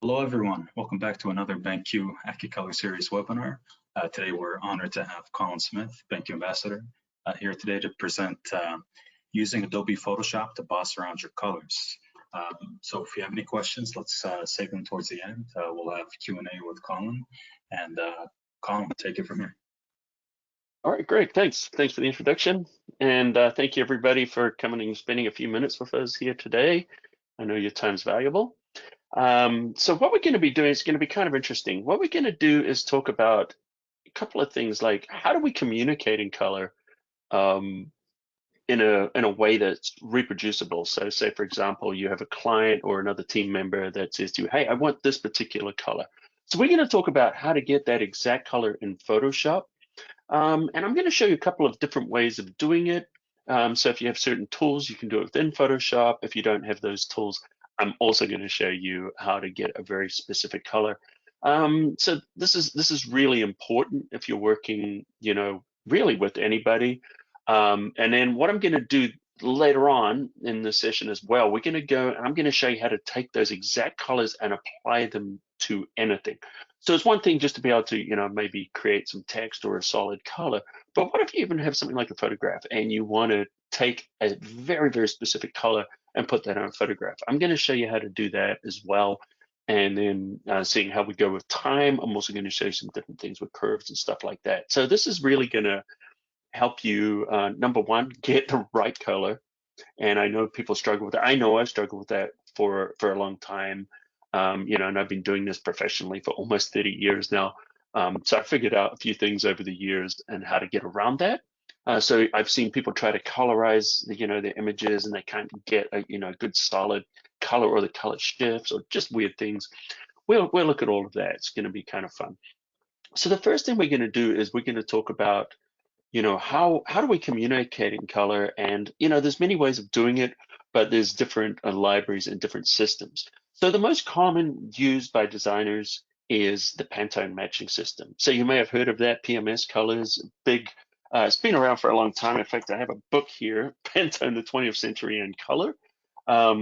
Hello everyone, welcome back to another BenQ AccuColor Series webinar. Today we're honored to have Colin Smith, BenQ Ambassador, here today to present using Adobe Photoshop to boss around your colors. So if you have any questions, let's save them towards the end. We'll have Q&A with Colin, and Colin, take it from here. All right, great, thanks. Thanks for the introduction. And thank you everybody for coming and spending a few minutes with us here today. I know your time's valuable. So what we're going to be doing is going to be kind of interesting. What we're going to do is talk about a couple of things like how do we communicate in color in a way that's reproducible. So say, for example, you have a client or another team member that says to you, hey, I want this particular color. So we're going to talk about how to get that exact color in Photoshop. And I'm going to show you a couple of different ways of doing it. So if you have certain tools, you can do it within Photoshop. If you don't have those tools, I'm also going to show you how to get a very specific color. So this is really important if you're working, really with anybody. And then what I'm going to do later on in the session as well, we're going to go, and I'm going to show you how to take those exact colors and apply them to anything. So it's one thing just to be able to, maybe create some text or a solid color, but what if you even have something like a photograph and you want to take a very, very specific color and put that on a photograph? I'm going to show you how to do that as well. And then seeing how we go with time, I'm also going to show you some different things with curves and stuff like that. So this is really going to help you, number one, get the right color. And I know people struggle with that. I know I've struggled with that for a long time. And I've been doing this professionally for almost 30 years now. So I figured out a few things over the years and how to get around that. So I've seen people try to colorize, their images, and they can't get a, good solid color, or the color shifts, or just weird things. We'll look at all of that. It's going to be kind of fun. So the first thing we're going to do is we're going to talk about, how do we communicate in color? And, there's many ways of doing it, but there's different libraries and different systems. So the most common used by designers is the Pantone matching system. So you may have heard of that. PMS colors, big, it's been around for a long time. In fact, I have a book here, Pantone, the 20th Century in Color,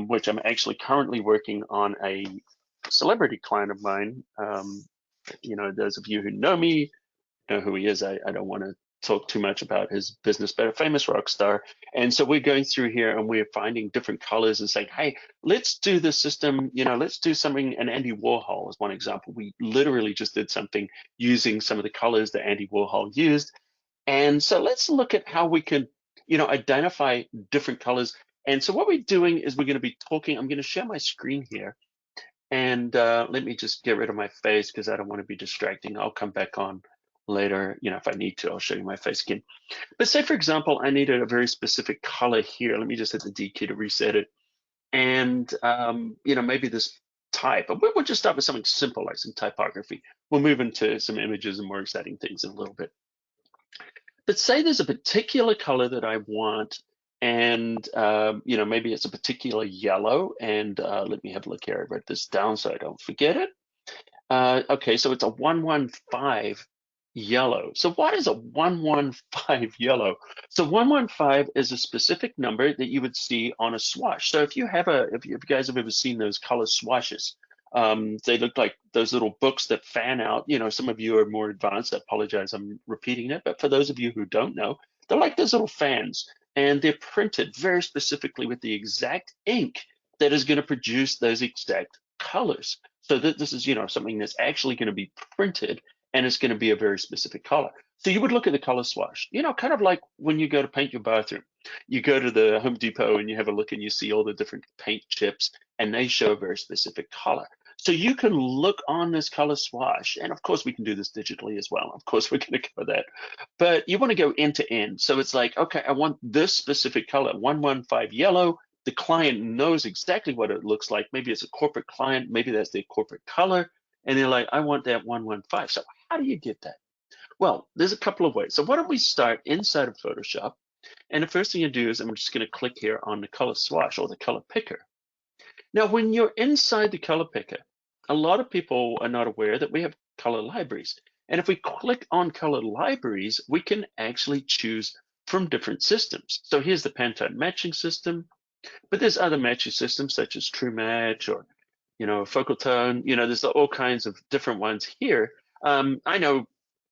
which I'm actually currently working on a celebrity client of mine. Those of you who know me know who he is. I don't want to talk too much about his business, but a famous rock star. And so we're going through here and we're finding different colors and saying, hey, let's do this system, let's do something. And Andy Warhol is one example. We literally just did something using some of the colors that Andy Warhol used. And so let's look at how we can, identify different colors. And so what we're doing is we're going to be talking, I'm going to share my screen here. And let me just get rid of my face because I don't want to be distracting. I'll come back on later, if I need to, I'll show you my face again. But say, for example, I needed a very specific color here. Let me just hit the D key to reset it. And, maybe this type, but we'll just start with something simple, like some typography. We'll move into some images and more exciting things in a little bit. But say there's a particular color that I want, and, maybe it's a particular yellow. And let me have a look here. I wrote this down so I don't forget it. Okay, so it's a 115 yellow. So what is a 115 yellow? So 115 is a specific number that you would see on a swash. So if you guys have ever seen those color swashes, they look like those little books that fan out. Some of you are more advanced. I apologize, I'm repeating it, but for those of you who don't know, they're like those little fans, and they're printed very specifically with the exact ink that is going to produce those exact colors. So that this is, something that's actually going to be printed, and it's going to be a very specific color. So you would look at the color swatch, kind of like when you go to paint your bathroom. You go to the Home Depot and you have a look and you see all the different paint chips, and they show a very specific color. So you can look on this color swatch, and of course we can do this digitally as well. Of course we're going to cover that, but you want to go end to end. So it's like, okay, I want this specific color, 115 yellow. The client knows exactly what it looks like. Maybe it's a corporate client, maybe that's their corporate color, and they're like, I want that 115. So how do you get that? Well, there's a couple of ways. So why don't we start inside of Photoshop? And the first thing you do is I'm just going to click here on the color swatch or the color picker. Now, when you're inside the color picker, a lot of people are not aware that we have color libraries. And if we click on color libraries, we can actually choose from different systems. So here's the Pantone matching system, but there's other matching systems such as True Match or focal tone, there's all kinds of different ones here. I know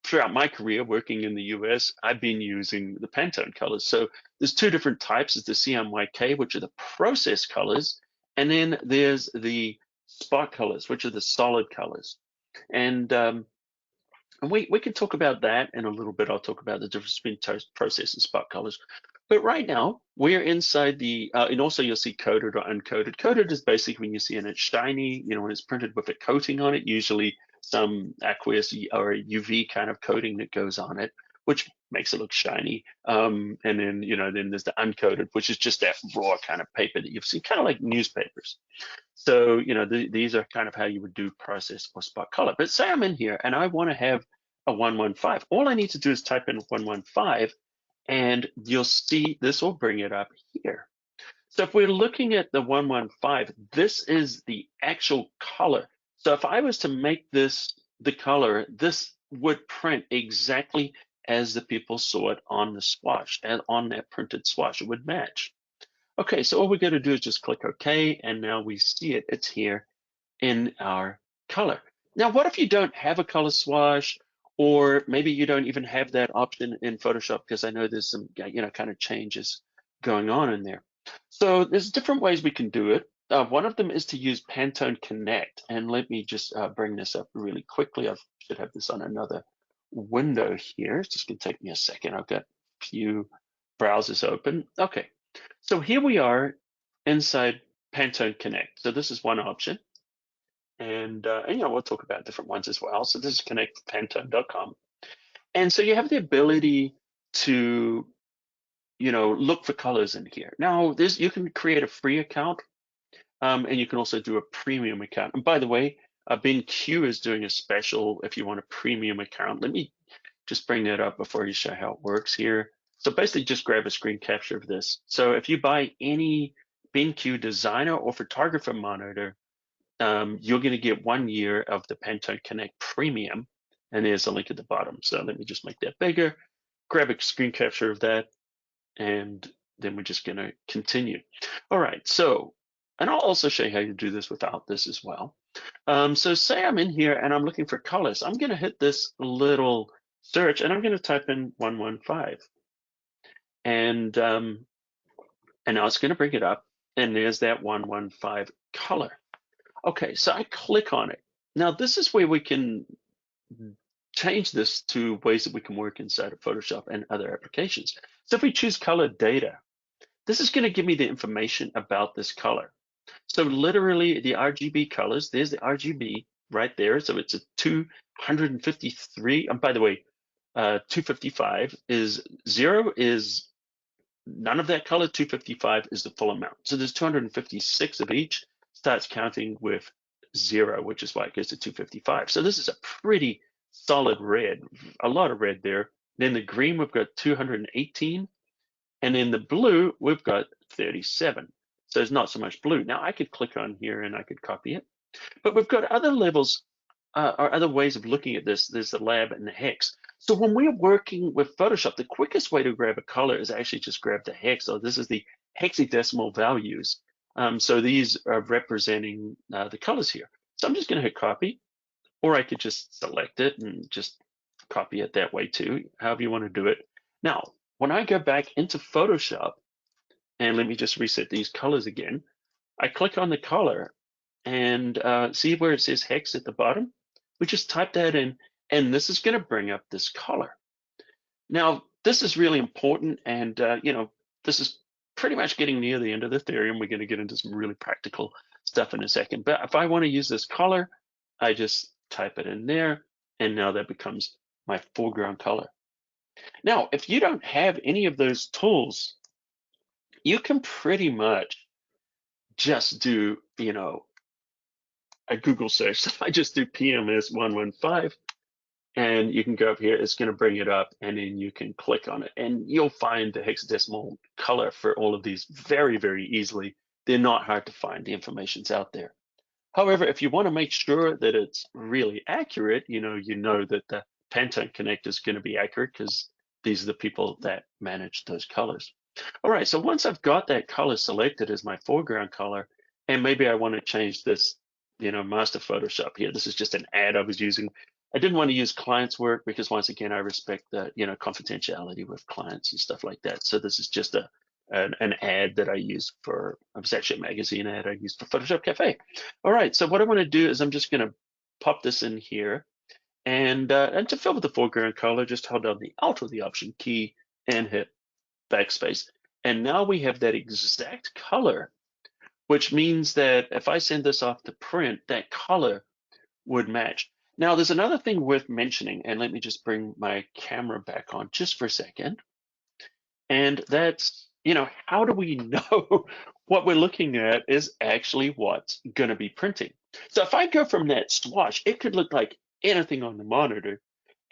throughout my career working in the US, I've been using the Pantone colors. So there's two different types. There's the CMYK, which are the process colors, and then there's the spot colors, which are the solid colors. And we can talk about that in a little bit. I'll talk about the difference between process and spot colors. But right now, we're inside the, and also you'll see coded or uncoded. Coded is basically when you see and it's shiny, when it's printed with a coating on it, usually some aqueous or UV kind of coating that goes on it, which makes it look shiny. And then, then there's the uncoded, which is just that raw kind of paper that you've seen, kind of like newspapers. So, these are kind of how you would do process or spot color. But say I'm in here and I want to have a 115. All I need to do is type in 115 and you'll see this will bring it up here. So if we're looking at the 115, this is the actual color. So if I was to make this the color, this would print exactly as the people saw it on the swatch, and on that printed swatch, it would match. Okay, so all we got to do is just click OK, and now we see it. It's here in our color. Now, what if you don't have a color swatch, or maybe you don't even have that option in Photoshop? Because I know there's some, kind of changes going on in there. So there's different ways we can do it. One of them is to use Pantone Connect. And let me just bring this up really quickly. I should have this on another window here. It's just gonna take me a second. I've got a few browsers open. Okay, so here we are inside Pantone Connect. So this is one option. And we'll talk about different ones as well. So this is connect.pantone.com. And so you have the ability to, look for colors in here. Now, you can create a free account, and you can also do a premium account. And by the way, BenQ is doing a special if you want a premium account. Let me just bring that up before you show how it works here. So basically just grab a screen capture of this. So if you buy any BenQ designer or photographer monitor, you're going to get 1 year of the Pantone Connect Premium, and there's a link at the bottom. So let me just make that bigger, grab a screen capture of that, and then we're just going to continue. All right, so, and I'll also show you how you do this without this as well. So say I'm in here and I'm looking for colors. I'm going to hit this little search and I'm going to type in 115. And now it's going to bring it up, and there's that 115 color. Okay, so I click on it. Now this is where we can change this to ways that we can work inside of Photoshop and other applications. So if we choose color data, this is going to give me the information about this color. So literally the RGB colors, there's the RGB right there. So it's a 253. And by the way, 255 is 0 is none of that color. 255 is the full amount. So there's 256 of each. Starts counting with 0, which is why it goes to 255. So this is a pretty solid red, a lot of red there. Then the green, we've got 218. And in the blue, we've got 37. So there's not so much blue. Now I could click on here and I could copy it. But we've got other levels or other ways of looking at this. There's the lab and the hex. So when we're working with Photoshop, the quickest way to grab a color is actually just grab the hex. So this is the hexadecimal values. So these are representing the colors here. So I'm just going to hit copy, or I could just select it and just copy it that way too, however you want to do it. Now, when I go back into Photoshop, and let me just reset these colors again, I click on the color and see where it says hex at the bottom? We just type that in, and this is going to bring up this color. Now, this is really important, and this is pretty much getting near the end of the theory, and we're going to get into some really practical stuff in a second. But if I want to use this color, I just type it in there, and now that becomes my foreground color. Now, if you don't have any of those tools, you can pretty much just do, a Google search. So I just do PMS 115, and you can go up here, it's going to bring it up, and then you can click on it, and you'll find the hexadecimal color for all of these very, very easily. They're not hard to find. The information's out there. However, if you want to make sure that it's really accurate, you know that the Pantone Connect is going to be accurate because these are the people that manage those colors. All right, so once I've got that color selected as my foreground color, and maybe I want to change this master Photoshop here. This is just an ad I was using. I didn't want to use clients' work because once again, I respect the, confidentiality with clients and stuff like that. So this is just an ad that I used for, it was actually a magazine ad I used for Photoshop Cafe. All right, so what I want to do is I'm just going to pop this in here. And to fill with the foreground color, just hold down the Alt or the Option key and hit backspace. And now we have that exact color, which means that if I send this off to print, that color would match. Now, there's another thing worth mentioning, and let me just bring my camera back on just for a second. And that's, how do we know what we're looking at is actually what's going to be printing? So if I go from that swatch, it could look like anything on the monitor,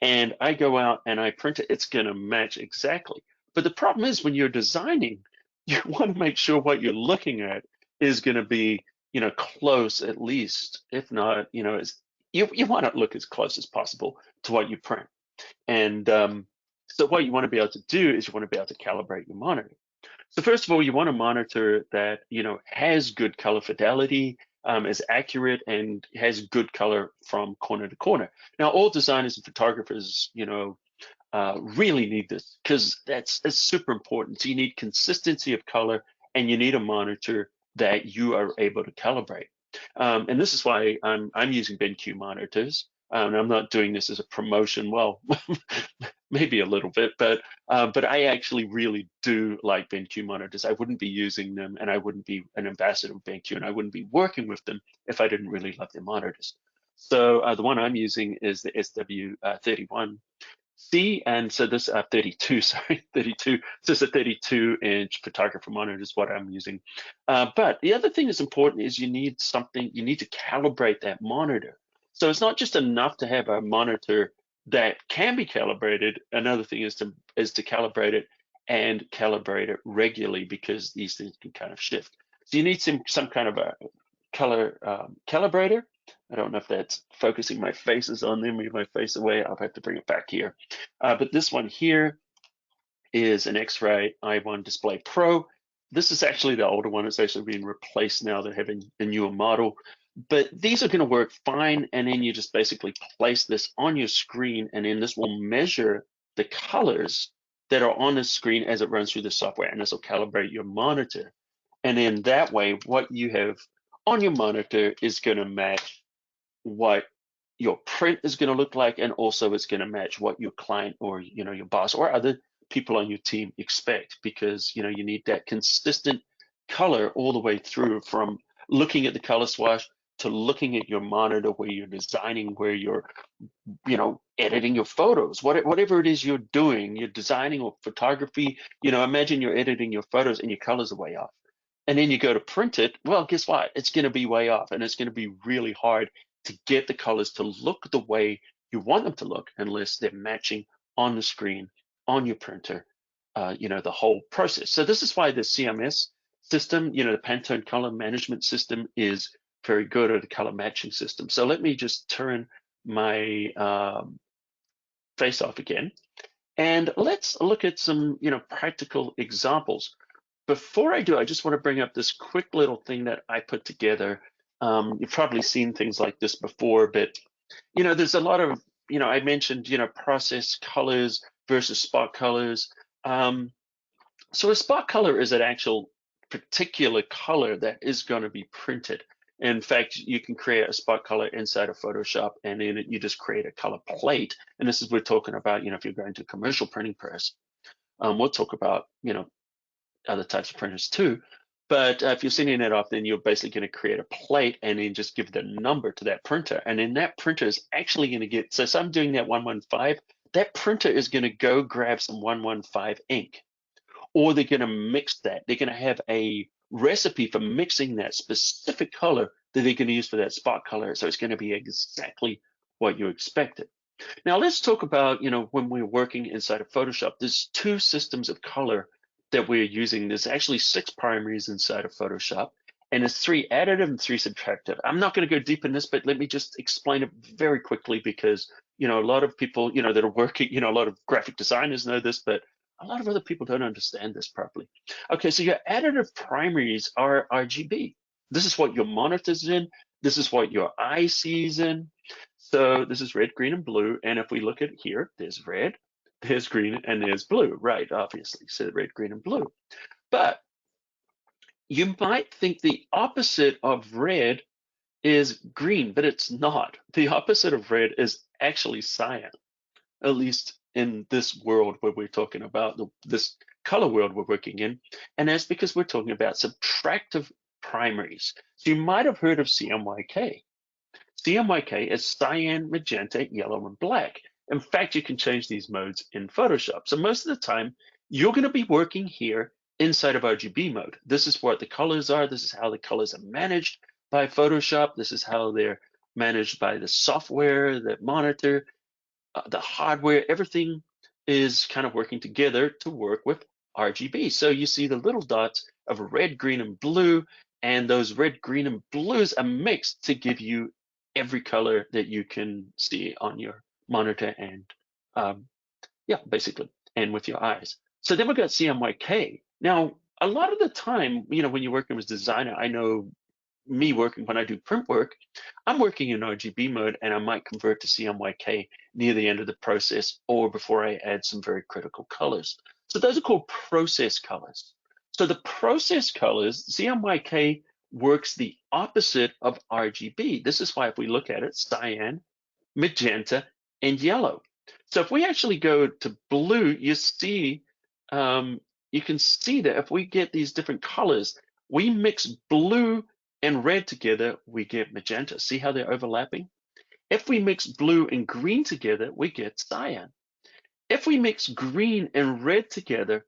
and I go out and I print it, it's going to match exactly. But the problem is when you're designing, you want to make sure what you're looking at is going to be, close at least, if not, you want to look as close as possible to what you print. And so what you want to be able to do is you want to be able to calibrate your monitor. So first of all, you want a monitor that has good color fidelity, is accurate, and has good color from corner to corner. Now, all designers and photographers, really need this because that's super important. So you need consistency of color, and you need a monitor that you are able to calibrate. And this is why I'm using BenQ monitors. I'm not doing this as a promotion. Well, maybe a little bit, but I actually really do like BenQ monitors. I wouldn't be using them, and I wouldn't be an ambassador of BenQ, and I wouldn't be working with them if I didn't really love their monitors. So the one I'm using is the SW31C, and so this 32, sorry, 32. So it's a 32-inch photographer monitor is what I'm using. But the other thing that's important is you need to calibrate that monitor. So it's not just enough to have a monitor that can be calibrated. Another thing is to calibrate it and calibrate it regularly, because these things can kind of shift. So you need some kind of a color calibrator. I don't know if that's focusing. My face is on there. Move my face away. I'll have to bring it back here. But this one here is an X-Ray i1 Display Pro. This is actually the older one. It's actually being replaced now. They're having a newer model. But these are going to work fine. And then you just basically place this on your screen, and then this will measure the colors that are on the screen as it runs through the software, and this will calibrate your monitor. And then that way, what you have on your monitor is going to match what your print is going to look like, and also it's going to match what your client or your boss or other people on your team expect, because you need that consistent color all the way through, from looking at the color swatch to looking at your monitor where you're designing, where you're editing your photos, whatever it is you're doing, you're designing or photography. Imagine you're editing your photos and your colors are way off, and then you go to print it. Well, guess what? It's going to be way off, and it's going to be really hard to get the colors to look the way you want them to look, unless they're matching on the screen, on your printer, the whole process. So this is why the CMS system, the Pantone color management system, is very good, at the color matching system. So let me just turn my face off again, and let's look at some, practical examples. Before I do, I just want to bring up this quick little thing that I put together. You've probably seen things like this before, but there's a lot of, I mentioned, process colors versus spot colors. So a spot color is an actual particular color that is going to be printed. In fact, you can create a spot color inside of Photoshop, and then you just create a color plate. And this is, we're talking about, if you're going to commercial printing press, we'll talk about, other types of printers too. But if you're sending it off, then you're basically going to create a plate and then just give the number to that printer. And then that printer is actually going to get, so I'm doing that 115, that printer is going to go grab some 115 ink, or they're going to mix that. They're going to have a recipe for mixing that specific color that they're going to use for that spot color. So it's going to be exactly what you expected. Now let's talk about, when we're working inside of Photoshop, there's two systems of color that we're using. There's actually 6 primaries inside of Photoshop, and there's 3 additive and 3 subtractive. I'm not going to go deep in this, but let me just explain it very quickly, because a lot of people that are working, a lot of graphic designers know this, but a lot of other people don't understand this properly. Okay, so your additive primaries are RGB. This is what your monitor's in. This is what your eye sees in. So this is red, green, and blue. And if we look at here, there's red, there's green, and there's blue, right? Obviously, so red, green, and blue. But you might think the opposite of red is green, but it's not. The opposite of red is actually cyan, at least in this world where we're talking about this color world we're working in. And that's because we're talking about subtractive primaries. So you might have heard of CMYK. CMYK is cyan, magenta, yellow, and black. In fact, you can change these modes in Photoshop. So most of the time, you're going to be working here inside of RGB mode. This is what the colors are. This is how the colors are managed by Photoshop. This is how they're managed by the software, the monitor, the hardware. Everything is kind of working together to work with RGB. So you see the little dots of red, green, and blue, and those red, green, and blues are mixed to give you every color that you can see on your monitor and yeah, basically, and with your eyes. So then we've got CMYK. Now, a lot of the time, you know, when you're working with designer, I know me working when I do print work, I'm working in RGB mode and I might convert to CMYK near the end of the process or before I add some very critical colors. So those are called process colors. So the process colors, CMYK works the opposite of RGB. This is why if we look at it, cyan, magenta, and yellow. So if we actually go to blue, you see, you can see that if we get these different colors, we mix blue and red together, we get magenta. See how they're overlapping? If we mix blue and green together, we get cyan. If we mix green and red together,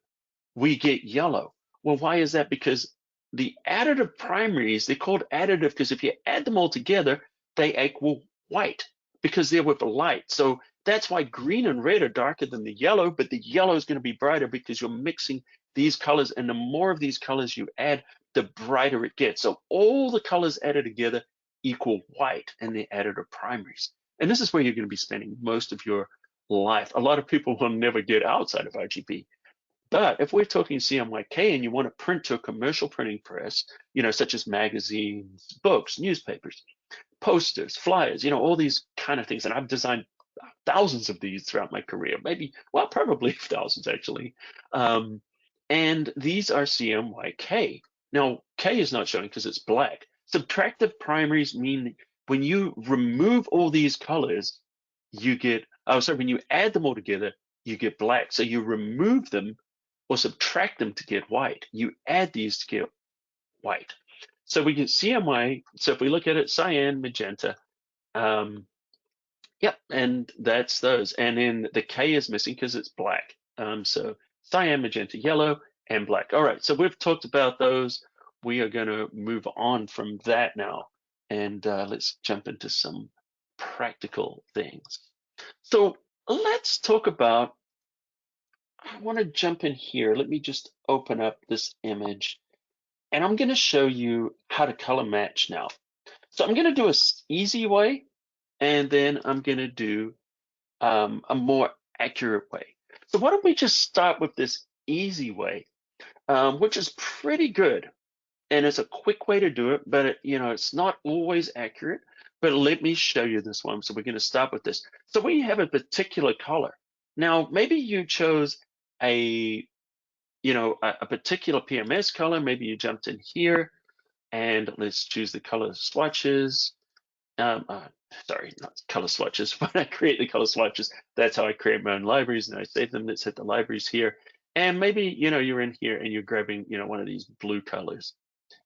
we get yellow. Well, why is that? Because the additive primaries, they're called additive because if you add them all together, they equal white because they're with the light. So that's why green and red are darker than the yellow, but the yellow is going to be brighter because you're mixing these colors. And the more of these colors you add, the brighter it gets. So all the colors added together equal white in the additive primaries. And this is where you're going to be spending most of your life. A lot of people will never get outside of RGB. But if we're talking CMYK and you want to print to a commercial printing press, you know, such as magazines, books, newspapers, posters, flyers, you know, all these kind of things. And I've designed thousands of these throughout my career, maybe, well, probably thousands actually. And these are CMYK. Now, K is not showing because it's black. Subtractive primaries mean when you remove all these colors, you get, oh, sorry, when you add them all together, you get black. So you remove them or subtract them to get white. You add these to get white. So we get CMY. So if we look at it, cyan, magenta, yep, and that's those. And then the K is missing because it's black. So cyan, magenta, yellow, and black. All right, so we've talked about those. We are going to move on from that now, and let's jump into some practical things. So let's talk about, I want to jump in here. Let me just open up this image, and I'm going to show you how to color match now. So I'm going to do an easy way, and then I'm going to do a more accurate way. So why don't we just start with this easy way, which is pretty good. And it's a quick way to do it, but you know, it's not always accurate. But let me show you this one. So we're going to start with this. So we have a particular color. Now, maybe you chose a, you know, a particular PMS color. Maybe you jumped in here and let's choose the color swatches. Sorry, not color swatches. When I create the color swatches, that's how I create my own libraries and I save them. Let's hit the libraries here. And maybe, you know, you're in here and you're grabbing, you know, one of these blue colors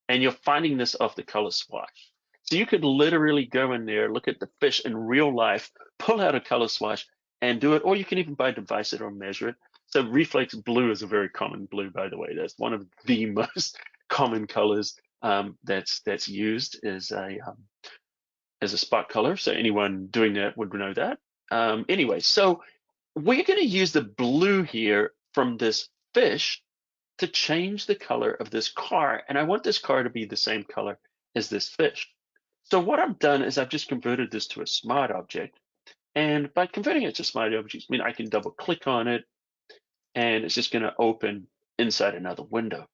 and you're finding this off the color swatch. So you could literally go in there, look at the fish in real life, pull out a color swatch and do it, or you can even by device it or measure it. So reflex blue is a very common blue, by the way. That's one of the most common colors that's used as a spot color. So anyone doing that would know that. Anyway, so we're going to use the blue here from this fish to change the color of this car. And I want this car to be the same color as this fish. So what I've done is I've just converted this to a smart object. And by converting it to smart objects, I mean I can double click on it and it's just going to open inside another window.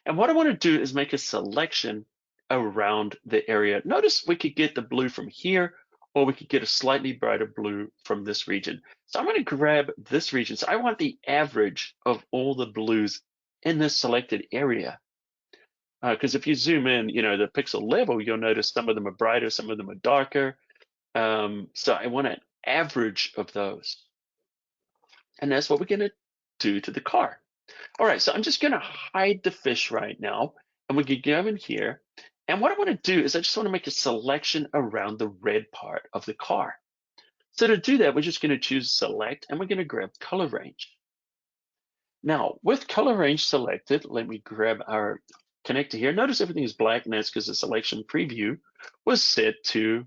And what I want to do is make a selection around the area. Notice we could get the blue from here, or we could get a slightly brighter blue from this region. So I'm going to grab this region. So I want the average of all the blues in this selected area. Because if you zoom in, the pixel level, you'll notice some of them are brighter, some of them are darker. So I want an average of those. And that's what we're going to do to the car. All right, so I'm just going to hide the fish right now. And we can go in here. And what I want to do is I just want to make a selection around the red part of the car. So to do that, we're just going to choose select, and we're going to grab color range. Now, with color range selected, let me grab our connector here. Notice everything is black, and that's because the selection preview was set to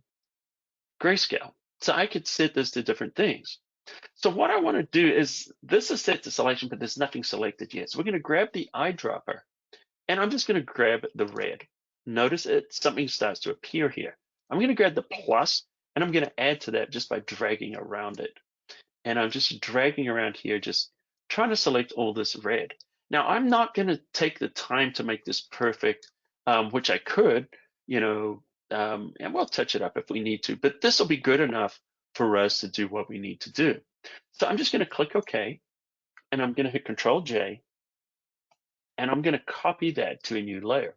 grayscale. So I could set this to different things. So what I want to do is, this is set to selection, but there's nothing selected yet. So we're going to grab the eyedropper, and I'm just going to grab the red. Notice something starts to appear here. I'm going to grab the plus, and I'm going to add to that just by dragging around it. And I'm just dragging around here, just trying to select all this red. Now, I'm not going to take the time to make this perfect, which I could, and we'll touch it up if we need to, but this will be good enough for us to do what we need to do. So I'm just going to click OK, and I'm going to hit Control J, and I'm going to copy that to a new layer.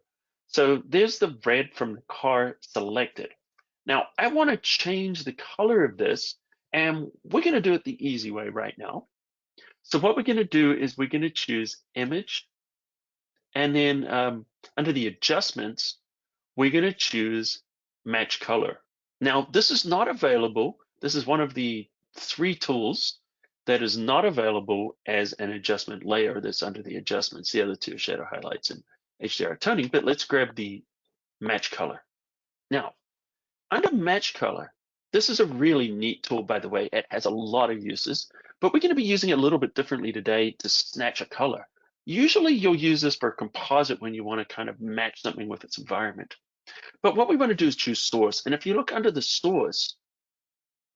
So there's the red from the car selected. Now I want to change the color of this, and we're going to do it the easy way right now. So what we're going to do is we're going to choose Image, and then under the adjustments, we're going to choose Match Color. Now this is not available. This is one of the 3 tools that is not available as an adjustment layer that's under the adjustments. The other 2 are shadow highlights and HDR toning, but let's grab the Match Color. Now, under Match Color, this is a really neat tool, by the way. It has a lot of uses, but we're going to be using it a little bit differently today to snatch a color. Usually you'll use this for a composite when you want to kind of match something with its environment. But what we want to do is choose source. And if you look under the source,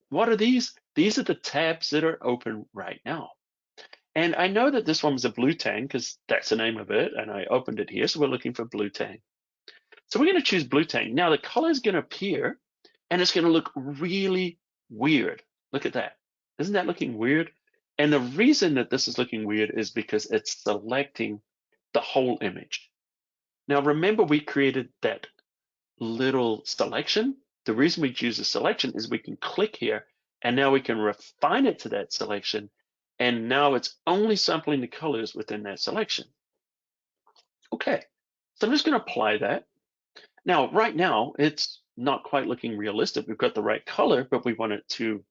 what are these? These are the tabs that are open right now. And I know that this one was a blue tang because that's the name of it. And I opened it here. So we're looking for blue tang. So we're going to choose blue tang. Now the color is going to appear, and it's going to look really weird. Look at that. Isn't that looking weird? And the reason that this is looking weird is because it's selecting the whole image. Now remember, we created that little selection. The reason we choose a selection is we can click here, and now we can refine it to that selection. And now it's only sampling the colors within that selection. Okay, so I'm just going to apply that. Now, right now, it's not quite looking realistic. We've got the right color, but we want it to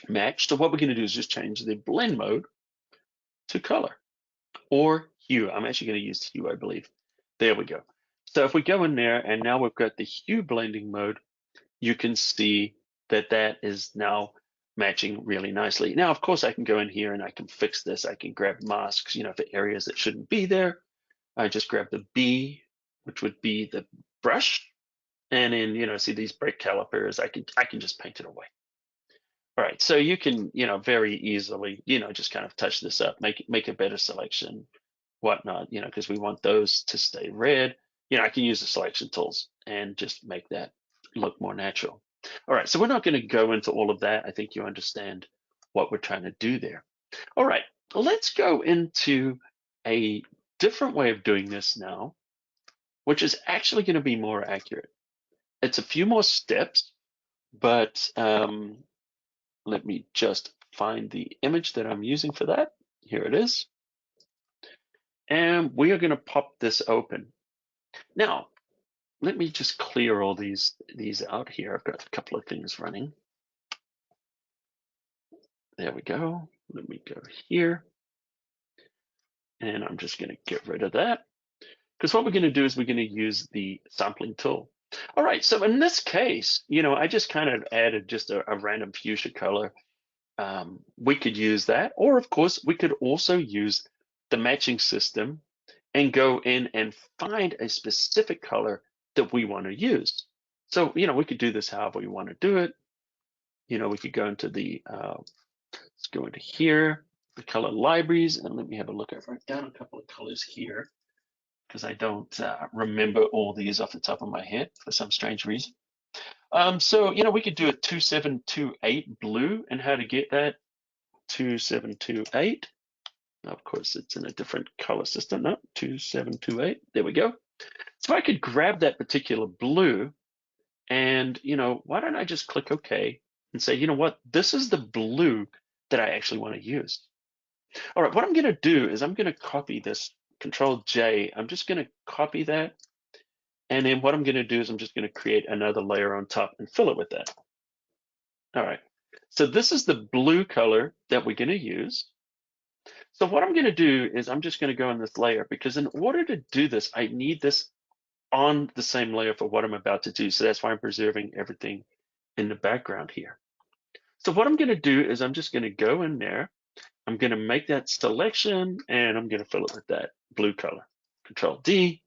match. So what we're going to do is just change the blend mode to color or hue. I'm actually going to use hue, I believe. There we go. So if we go in there and now we've got the hue blending mode, you can see that that is now matching really nicely. Now, of course, I can go in here and I can fix this. I can grab masks, for areas that shouldn't be there. I just grab the B, which would be the brush. And then, see these brake calipers, I can just paint it away. All right, so you can, very easily, just kind of touch this up, make a better selection, whatnot, because we want those to stay red. I can use the selection tools and just make that look more natural. All right, so we're not going to go into all of that. I think you understand what we're trying to do there. All right, let's go into a different way of doing this now, which is actually going to be more accurate. It's a few more steps, but let me just find the image that I'm using for that. Here it is. And we are going to pop this open. Now, let me just clear all these out here. I've got a couple of things running. There we go. Let me go here. And I'm just going to get rid of that. Because what we're going to do is we're going to use the sampling tool. All right, so in this case, I just kind of added just a random fuchsia color. We could use that, or of course, we could also use the matching system and go in and find a specific color that we want to use. So, we could do this however we want to do it. We could go into the, let's go into here, the color libraries, and let me have a look. I've written down a couple of colors here, because I don't remember all these off the top of my head for some strange reason. So, we could do a 2728 blue, and how to get that 2728. Of course, it's in a different color system. No, 2728. There we go. So I could grab that particular blue, and why don't I just click OK and say, you know what, this is the blue that I actually want to use. All right, what I'm going to do is I'm going to copy this. Control J. I'm just going to copy that. And then what I'm going to do is I'm just going to create another layer on top and fill it with that. All right. So this is the blue color that we're going to use. So what I'm going to do is I'm just going to go in this layer, because in order to do this, I need this on the same layer for what I'm about to do. So that's why I'm preserving everything in the background here. So what I'm going to do is I'm just going to go in there. I'm going to make that selection, and I'm going to fill it with that blue color. Control D.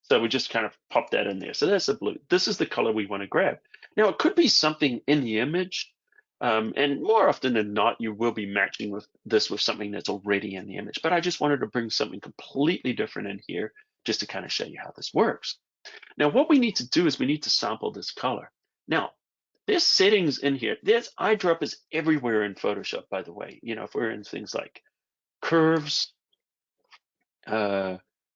So we just kind of pop that in there. So that's the blue. This is the color we want to grab. Now, it could be something in the image. And more often than not, you will be matching with something that's already in the image. But I just wanted to bring something completely different in here just to kind of show you how this works. Now, what we need to do is we need to sample this color. Now, there's settings in here. There's eyedroppers everywhere in Photoshop, by the way. If we're in things like curves,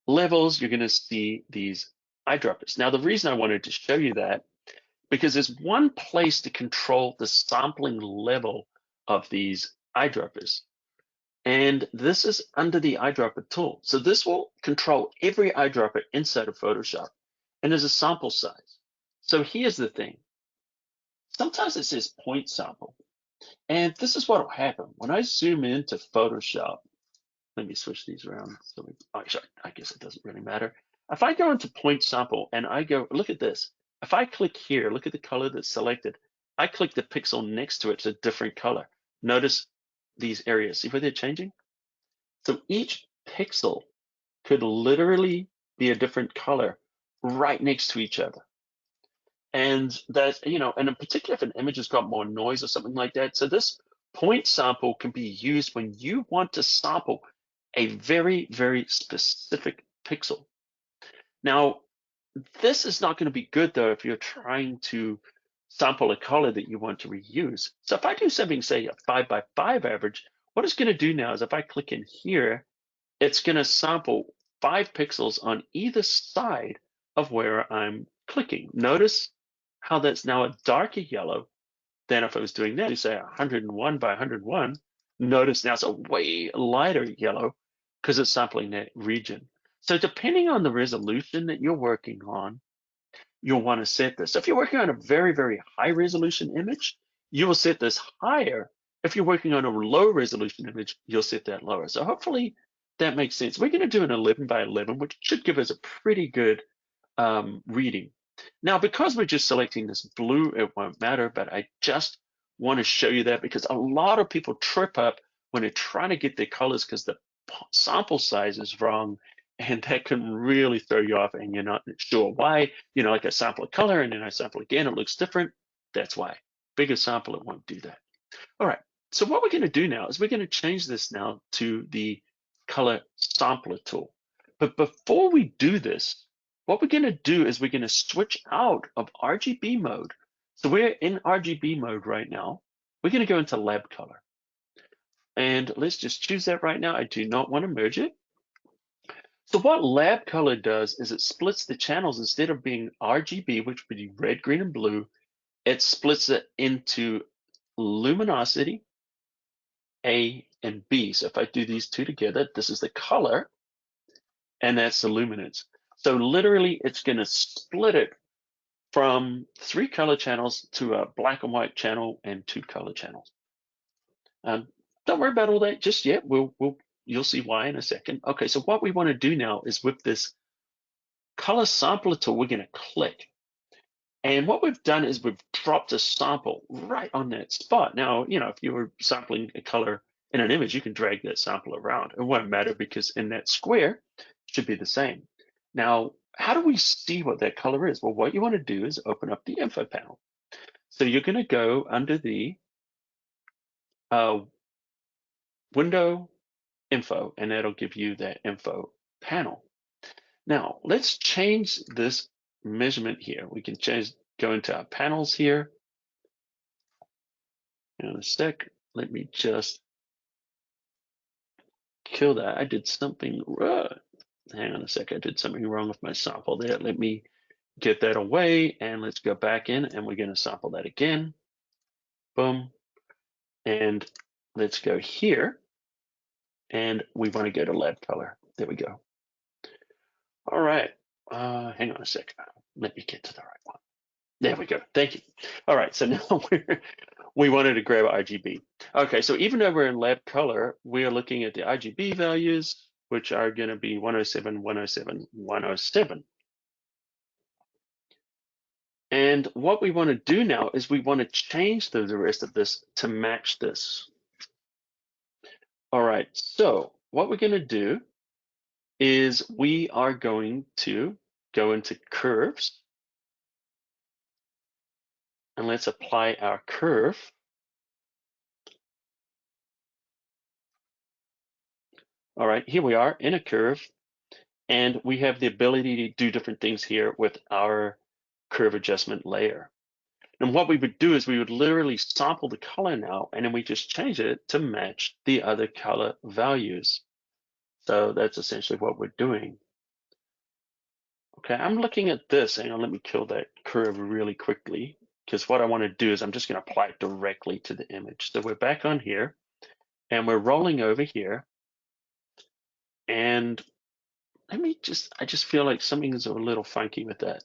levels, you're going to see these eyedroppers. Now, the reason I wanted to show you that, because there's one place to control the sampling level of these eyedroppers. And this is under the eyedropper tool. So this will control every eyedropper inside of Photoshop. And there's a sample size. So here's the thing. Sometimes it says point sample. And this is what will happen. When I zoom into Photoshop, let me switch these around. So actually, I guess it doesn't really matter. If I go into point sample and I go, look at this. If I click here, look at the color that's selected. I click the pixel next to it, it's a different color. Notice these areas. See where they're changing? So each pixel could literally be a different color right next to each other. And that's, and in particular, if an image has got more noise or something like that. So this point sample can be used when you want to sample a very, very specific pixel. Now, this is not going to be good, though, if you're trying to sample a color that you want to reuse. So if I do something, say a 5x5 average, what it's going to do now is if I click in here, it's going to sample 5 pixels on either side of where I'm clicking. Notice how that's now a darker yellow than if I was doing that. You say 101 by 101. Notice now it's a way lighter yellow because it's sampling that region. So depending on the resolution that you're working on, you'll want to set this. So if you're working on a very, very high resolution image, you will set this higher. If you're working on a low resolution image, you'll set that lower. So hopefully that makes sense. We're going to do an 11 by 11, which should give us a pretty good reading. Now, because we're just selecting this blue, it won't matter, but I just want to show you that because a lot of people trip up when they're trying to get their colors because the sample size is wrong, and that can really throw you off and you're not sure why. Like I sample a color and then I sample again, it looks different. That's why. Bigger sample, it won't do that. All right, so what we're going to do now is we're going to change this now to the color sampler tool. But before we do this, what we're going to do is we're going to switch out of RGB mode. So we're in RGB mode right now. We're going to go into lab color. And let's just choose that right now. I do not want to merge it. So what lab color does is it splits the channels. Instead of being RGB, which would be red, green, and blue, it splits it into luminosity, A and B. So if I do these two together, this is the color, and that's the luminance. So literally, it's going to split it from 3 color channels to a black and white channel and 2 color channels. Don't worry about all that just yet. You'll see why in a second. Okay, so what we want to do now is with this color sampler tool, we're going to click. And what we've done is we've dropped a sample right on that spot. Now, if you were sampling a color in an image, you can drag that sample around. It won't matter because in that square, it should be the same. Now, how do we see what that color is? Well, what you want to do is open up the info panel. So you're going to go under the window info, and that'll give you that info panel. Now let's change this measurement here. We can go into our panels here. In a sec, let me just kill that. I did something wrong. Hang on a sec, I did something wrong with my sample there. Let me get that away and let's go back in and we're going to sample that again. Boom. And let's go here and we want to go to lab color. There we go. All right. Hang on a sec. Let me get to the right one. There we go. Thank you. All right. So now we wanted to grab RGB. Okay. So even though we're in lab color, we are looking at the RGB values, which are going to be 107, 107, 107. And what we want to do now is we want to change the rest of this to match this. All right. So what we're going to do is we are going to go into curves. And let's apply our curve. All right, here we are in a curve. And we have the ability to do different things here with our curve adjustment layer. And what we would do is we would literally sample the color now, and then we just change it to match the other color values. So that's essentially what we're doing. Okay, I'm looking at this. Hang on, let me kill that curve really quickly, because what I want to do is I'm just going to apply it directly to the image. So we're back on here, and we're rolling over here. And I just feel like something is a little funky with that,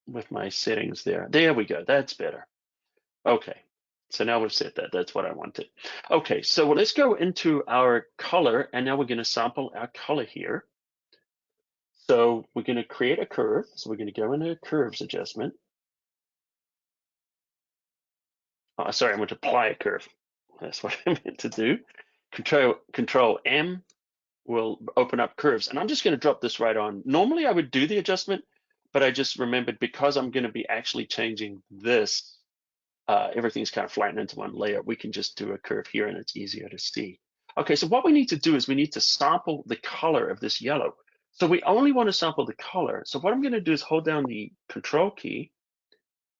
with my settings there. There we go, that's better. Okay, so now we've set that, that's what I wanted. Okay, so let's go into our color, and now we're gonna sample our color here. So we're gonna create a curve. So we're gonna go into curves adjustment. Oh, sorry, I'm going to apply a curve. That's what I meant to do. Control M will open up curves, and I'm just going to drop this right on. Normally I would do the adjustment, but I just remembered because I'm going to be actually changing this, everything's kind of flattened into one layer. We can just do a curve here and it's easier to see. Okay, so what we need to do is we need to sample the color of this yellow. So we only want to sample the color. So what I'm going to do is hold down the Control key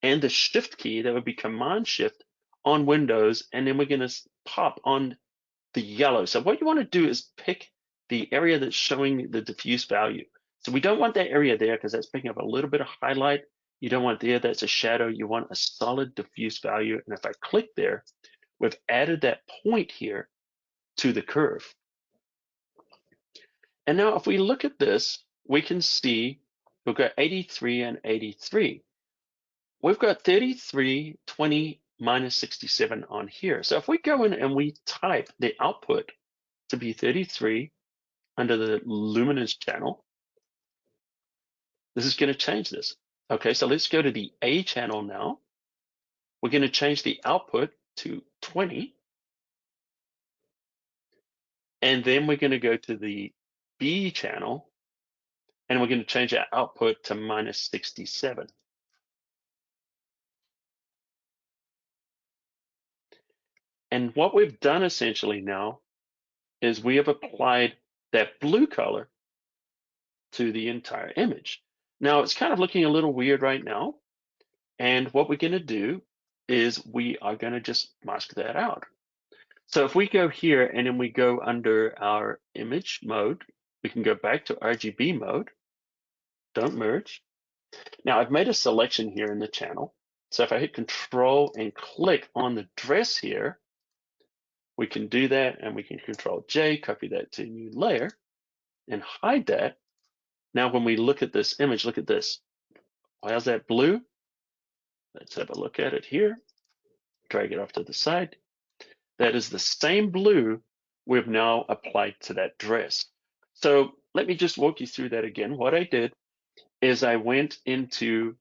and the Shift key, that would be Command Shift on Windows, and then we're going to pop on the yellow. So what you want to do is pick the area that's showing the diffuse value. So we don't want that area there because that's picking up a little bit of highlight. You don't want there, that's a shadow. You want a solid diffuse value. And if I click there, we've added that point here to the curve. And now if we look at this, we can see we've got 83 and 83. We've got 33, 20, minus 67 on here. So if we go in and we type the output to be 33 under the luminance channel, this is going to change this. Okay, so let's go to the A channel now. We're going to change the output to 20. And then we're going to go to the B channel, and we're going to change our output to minus 67. And what we've done essentially now is we have applied that blue color to the entire image. Now it's kind of looking a little weird right now. And what we're going to do is we are going to just mask that out. So if we go here and then we go under our image mode, we can go back to RGB mode. Don't merge. Now I've made a selection here in the channel. So if I hit Control and click on the dress here, we can do that, and we can Control J, copy that to a new layer and hide that. Now when we look at this image, look at this. How's that blue? Let's have a look at it here. Drag it off to the side. That is the same blue we've now applied to that dress. So let me just walk you through that again. What I did is I went into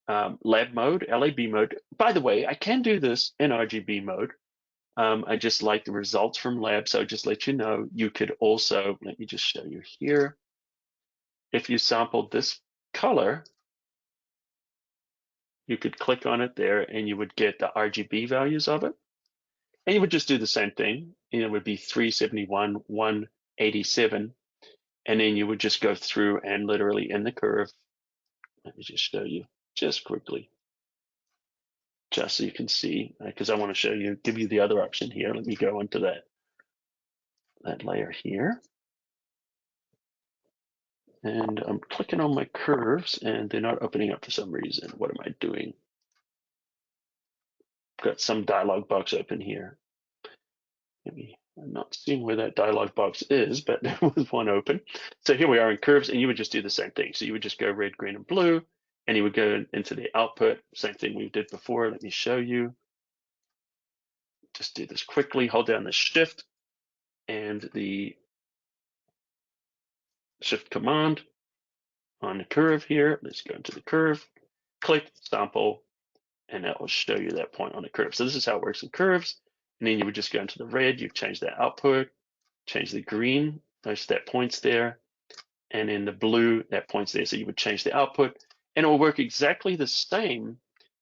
lab mode, LAB mode. By the way, I can do this in RGB mode. I just like the results from lab, so just let you know, you could also, let me just show you here. If you sampled this color, you could click on it there and you would get the RGB values of it. And you would just do the same thing. It would be 371, 187. And then you would just go through and literally in the curve, let me just show you just quickly, just so you can see, because I want to show you, give you the other option here. Let me go into that layer here. And I'm clicking on my curves and they're not opening up for some reason. What am I doing? Got some dialog box open here. Maybe I'm not seeing where that dialog box is, but there was one open. So here we are in curves, and you would just do the same thing. So you would just go red, green, and blue, and you would go into the output. Same thing we did before. Let me show you. Just do this quickly. Hold down the shift and the shift command on the curve here. Let's go into the curve, click sample, and that will show you that point on the curve. So this is how it works in curves. And then you would just go into the red, you change that output, change the green, notice that points there, and in the blue, that points there. So you would change the output, and it will work exactly the same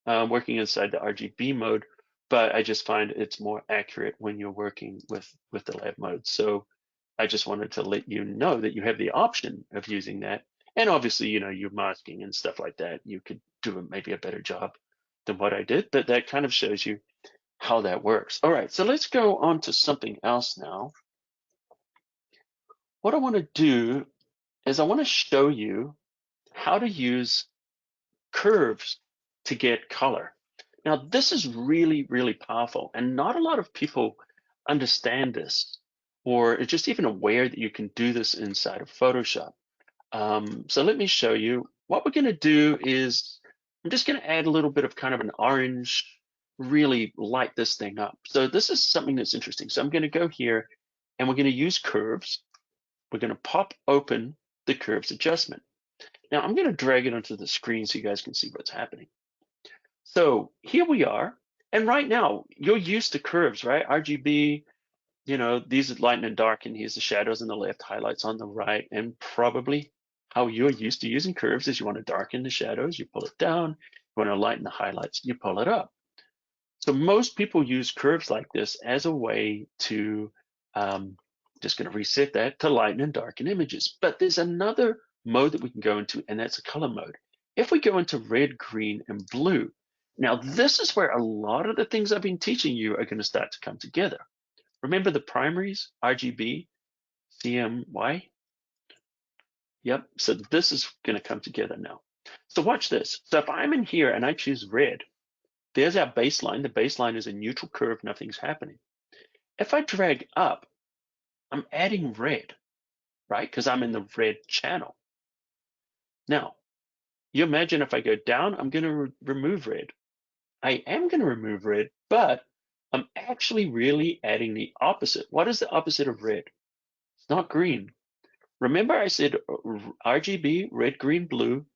working inside the RGB mode, but I just find it's more accurate when you're working with the lab mode. So I just wanted to let you know that you have the option of using that. And obviously, you know, you're masking and stuff like that. You could do maybe a better job than what I did, but that kind of shows you how that works. All right, so let's go on to something else now. What I want to do is I want to show you how to use curves to get color. Now, this is really, really powerful, and not a lot of people understand this or are just even aware that you can do this inside of Photoshop. So let me show you. What we're going to do is I'm just going to add a little bit of kind of an orange, really light this thing up. So this is something that's interesting. So I'm going to go here and we're going to use curves. We're going to pop open the curves adjustment. Now I'm going to drag it onto the screen so you guys can see what's happening. So here we are. And right now you're used to curves, right? RGB, you know, these are light and dark, and here's the shadows on the left, highlights on the right, and probably how you're used to using curves is you want to darken the shadows, you pull it down, you want to lighten the highlights, you pull it up. So most people use curves like this as a way to, just going to reset that to lighten and darken images. But there's another mode that we can go into, and that's a color mode. If we go into red, green, and blue, now this is where a lot of the things I've been teaching you are going to start to come together. Remember the primaries, RGB, CMY? Yep, so this is going to come together now. So watch this. So if I'm in here and I choose red, there's our baseline. The baseline is a neutral curve, nothing's happening. If I drag up, I'm adding red, right? Because I'm in the red channel. Now, you imagine if I go down, I'm going to remove red. I am going to remove red, but I'm actually really adding the opposite. What is the opposite of red? It's not green. Remember I said RGB, red, green, blue,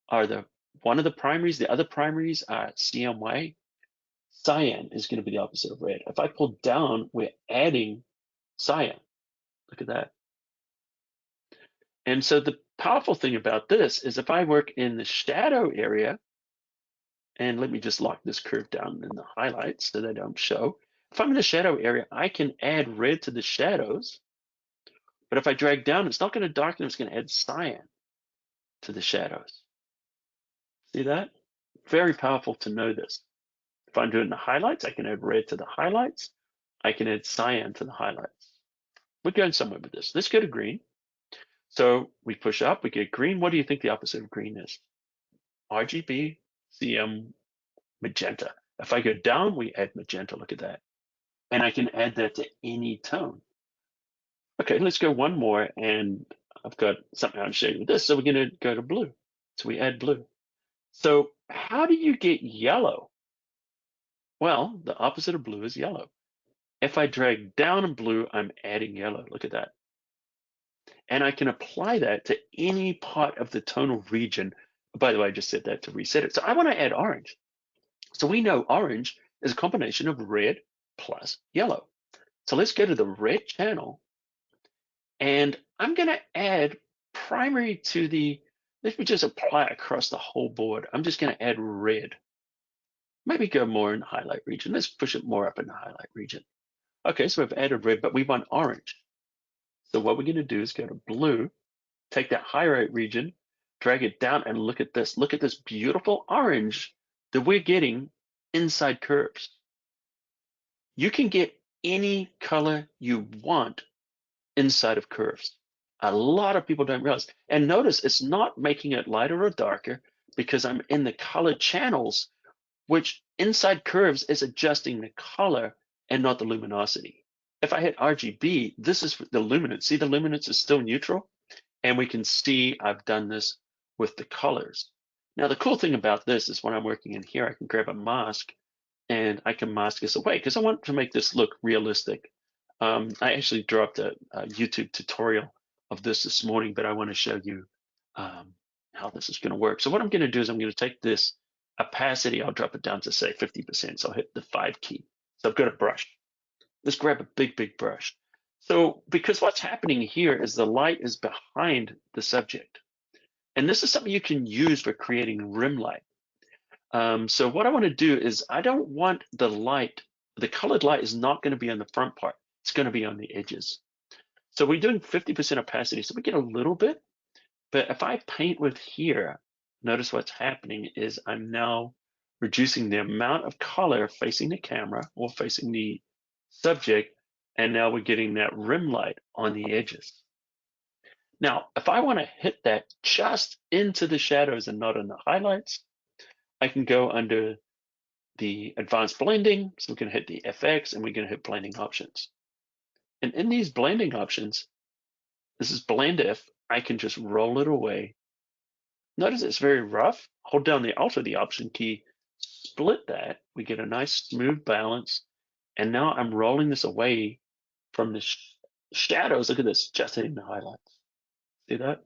are one of the primaries. The other primaries are CMY. Cyan is going to be the opposite of red. If I pull down, we're adding cyan. Look at that. And so the powerful thing about this is if I work in the shadow area, and let me just lock this curve down in the highlights so they don't show. If I'm in the shadow area, I can add red to the shadows. But if I drag down, it's not going to darken, it's going to add cyan to the shadows. See that? Very powerful to know this. If I'm doing the highlights, I can add red to the highlights. I can add cyan to the highlights. We're going somewhere with this. Let's go to green. So we push up, we get green. What do you think the opposite of green is? RGB, CM, magenta. If I go down, we add magenta. Look at that. And I can add that to any tone. Okay, let's go one more. And I've got something I'll show you with this. So we're going to go to blue. So we add blue. So how do you get yellow? Well, the opposite of blue is yellow. If I drag down in blue, I'm adding yellow. Look at that. And I can apply that to any part of the tonal region. By the way, I just said that to reset it. So I want to add orange. So we know orange is a combination of red plus yellow. So let's go to the red channel. And I'm going to add primary to the, let me just apply it across the whole board. I'm just going to add red. Maybe go more in the highlight region. Let's push it more up in the highlight region. Okay, so we've added red, but we want orange. So what we're going to do is go to blue, take that highlight region, drag it down, and look at this. Look at this beautiful orange that we're getting inside curves. You can get any color you want inside of curves. A lot of people don't realize. And notice it's not making it lighter or darker because I'm in the color channels, which inside curves is adjusting the color and not the luminosity. If I hit RGB, this is the luminance. See, the luminance is still neutral. And we can see I've done this with the colors. Now, the cool thing about this is when I'm working in here, I can grab a mask and I can mask this away because I want to make this look realistic. I actually dropped a YouTube tutorial of this morning, but I want to show you how this is going to work. So what I'm going to do is I'm going to take this opacity, I'll drop it down to say 50%. So I'll hit the 5 key. So I've got a brush. Let's grab a big brush. So because what's happening here is the light is behind the subject. And this is something you can use for creating rim light. So what I want to do is I don't want the light, the colored light is not going to be on the front part. It's going to be on the edges. So we're doing 50% opacity, so we get a little bit. But if I paint with here, notice what's happening is I'm now reducing the amount of color facing the camera or facing the subject, and now we're getting that rim light on the edges. Now, if I want to hit that just into the shadows and not in the highlights, I can go under the advanced blending. So we can hit the FX and we're going to hit blending options. And in these blending options, this is blend if, I can just roll it away. Notice it's very rough. Hold down the Alt or the Option key, split that. We get a nice smooth balance. And now I'm rolling this away from the shadows. Look at this, just hitting the highlights. See that?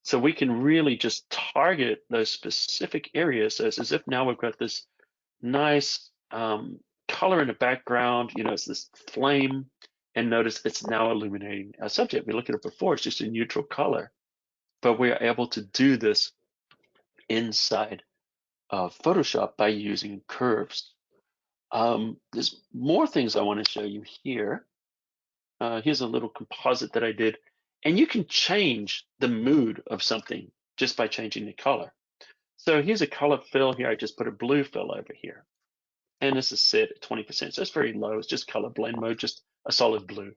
So we can really just target those specific areas. So it's as if now we've got this nice color in the background. You know, it's this flame. And notice it's now illuminating our subject. We look at it before, it's just a neutral color. But we are able to do this inside of Photoshop by using curves. There's more things I want to show you here. Here's a little composite that I did. And you can change the mood of something just by changing the color. So here's a color fill here. I just put a blue fill over here. And this is set at 20%. So it's very low. It's just color blend mode, just a solid blue.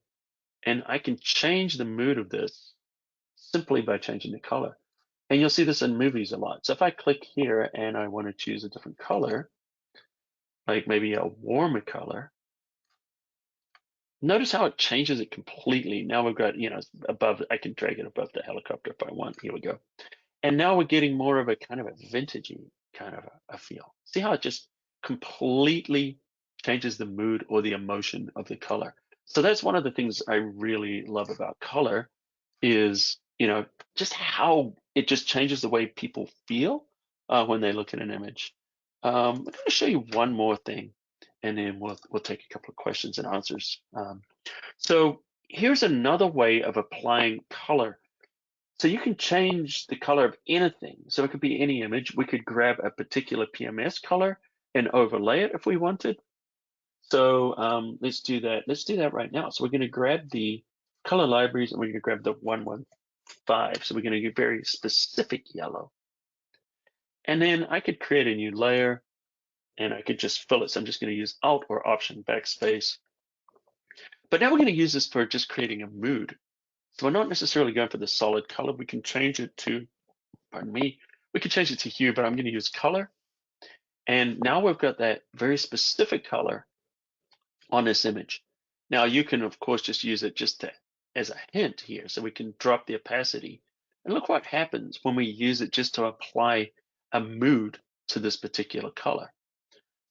And I can change the mood of this simply by changing the color. And you'll see this in movies a lot. So if I click here and I want to choose a different color, like maybe a warmer color, notice how it changes it completely. Now we've got, you know, above, I can drag it above the helicopter if I want. Here we go. And now we're getting more of a kind of a vintagey kind of a feel. See how it just completely changes the mood or the emotion of the color. So that's one of the things I really love about color is, you know, just how it just changes the way people feel when they look at an image. I'm going to show you one more thing, and then we'll take a couple of questions and answers. So here's another way of applying color. So you can change the color of anything. So it could be any image. We could grab a particular PMS color and overlay it if we wanted. So let's do that. Let's do that right now. So we're going to grab the color libraries and we're going to grab the 115. So we're going to get very specific yellow. And then I could create a new layer and I could just fill it. So I'm just going to use Alt or Option backspace. But now we're going to use this for just creating a mood. So we're not necessarily going for the solid color. We can change it to, pardon me, we can change it to hue, but I'm going to use color. And now we've got that very specific color on this image. Now you can, of course, just use it just as a hint here. So we can drop the opacity. And look what happens when we use it just to apply a mood to this particular color.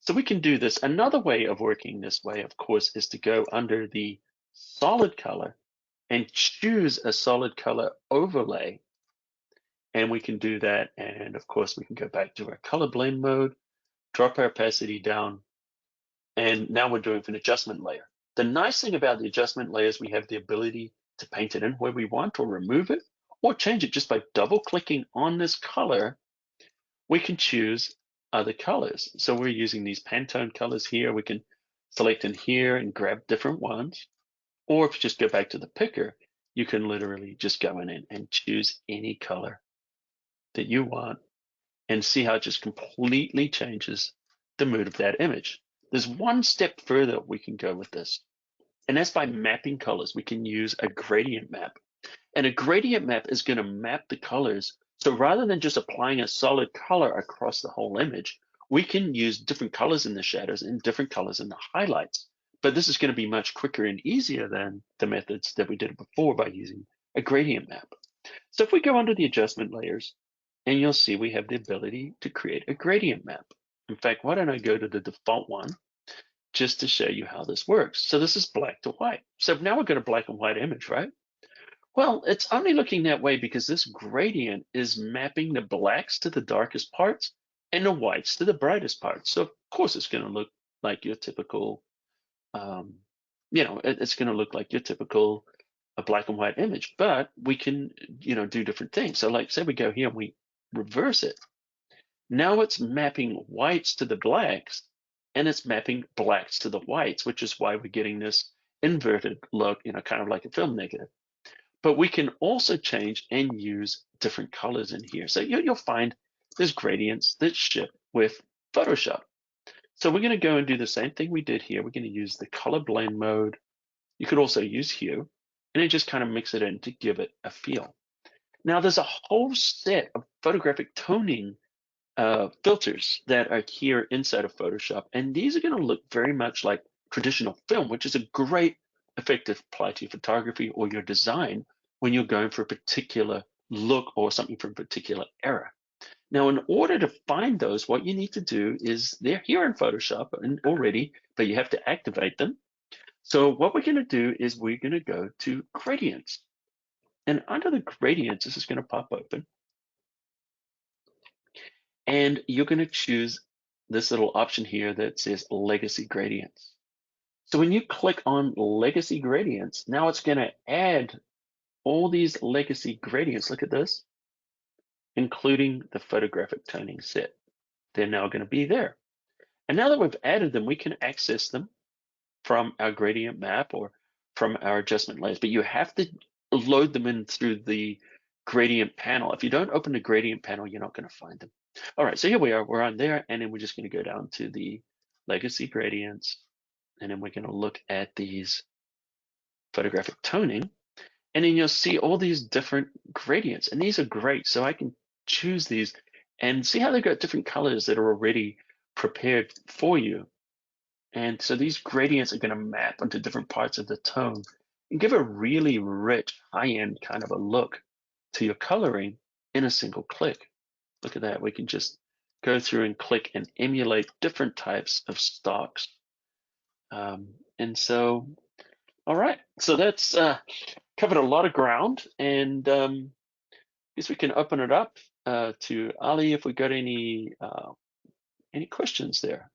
So we can do this. Another way of working this way, of course, is to go under the solid color and choose a solid color overlay. And we can do that. And of course, we can go back to our color blend mode, drop our opacity down. And now we're doing an adjustment layer. The nice thing about the adjustment layer is we have the ability to paint it in where we want or remove it or change it just by double clicking on this color. We can choose other colors. So we're using these Pantone colors here. We can select in here and grab different ones. Or if you just go back to the picker, you can literally just go in and choose any color that you want and see how it just completely changes the mood of that image. There's one step further we can go with this, and that's by mapping colors. We can use a gradient map. And a gradient map is going to map the colors. So rather than just applying a solid color across the whole image, we can use different colors in the shadows and different colors in the highlights. But this is going to be much quicker and easier than the methods that we did before by using a gradient map. So if we go under the adjustment layers, and you'll see we have the ability to create a gradient map. In fact, why don't I go to the default one just to show you how this works. So this is black to white. So now we've got a black and white image, right? Well, it's only looking that way because this gradient is mapping the blacks to the darkest parts and the whites to the brightest parts. So of course it's going to look like your typical, it's going to look like your typical a black and white image, but we can, do different things. So like say we go here and we reverse it. Now it's mapping whites to the blacks and it's mapping blacks to the whites, which is why we're getting this inverted look, kind of like a film negative. But we can also change and use different colors in here. So you'll find there's gradients that ship with Photoshop. So we're going to go and do the same thing we did here. We're going to use the color blend mode. You could also use hue, and then just kind of mix it in to give it a feel. Now there's a whole set of photographic toning filters that are here inside of Photoshop, and these are going to look very much like traditional film, which is a great effect to apply to your photography or your design when you're going for a particular look or something from a particular era. Now, in order to find those, what you need to do is they're here in Photoshop and already, but you have to activate them. So what we're going to do is we're going to go to gradients. And under the gradients, this is going to pop open. And you're going to choose this little option here that says legacy gradients. So when you click on legacy gradients, now it's going to add all these legacy gradients. Look at this, including the photographic toning set. They're now going to be there. And now that we've added them, we can access them from our gradient map or from our adjustment layers, but you have to load them in through the gradient panel. If you don't open the gradient panel, you're not going to find them. All right, so here we are, we're on there, and then we're just going to go down to the legacy gradients, and then we're going to look at these photographic toning, and then you'll see all these different gradients, and these are great. So I can choose these and see how they've got different colors that are already prepared for you. And so these gradients are going to map onto different parts of the tone and give a really rich, high-end kind of a look to your coloring in a single click. Look at that. We can just go through and click and emulate different types of stocks. And so, all right. So that's covered a lot of ground. And I guess we can open it up to Ali if we got any questions there.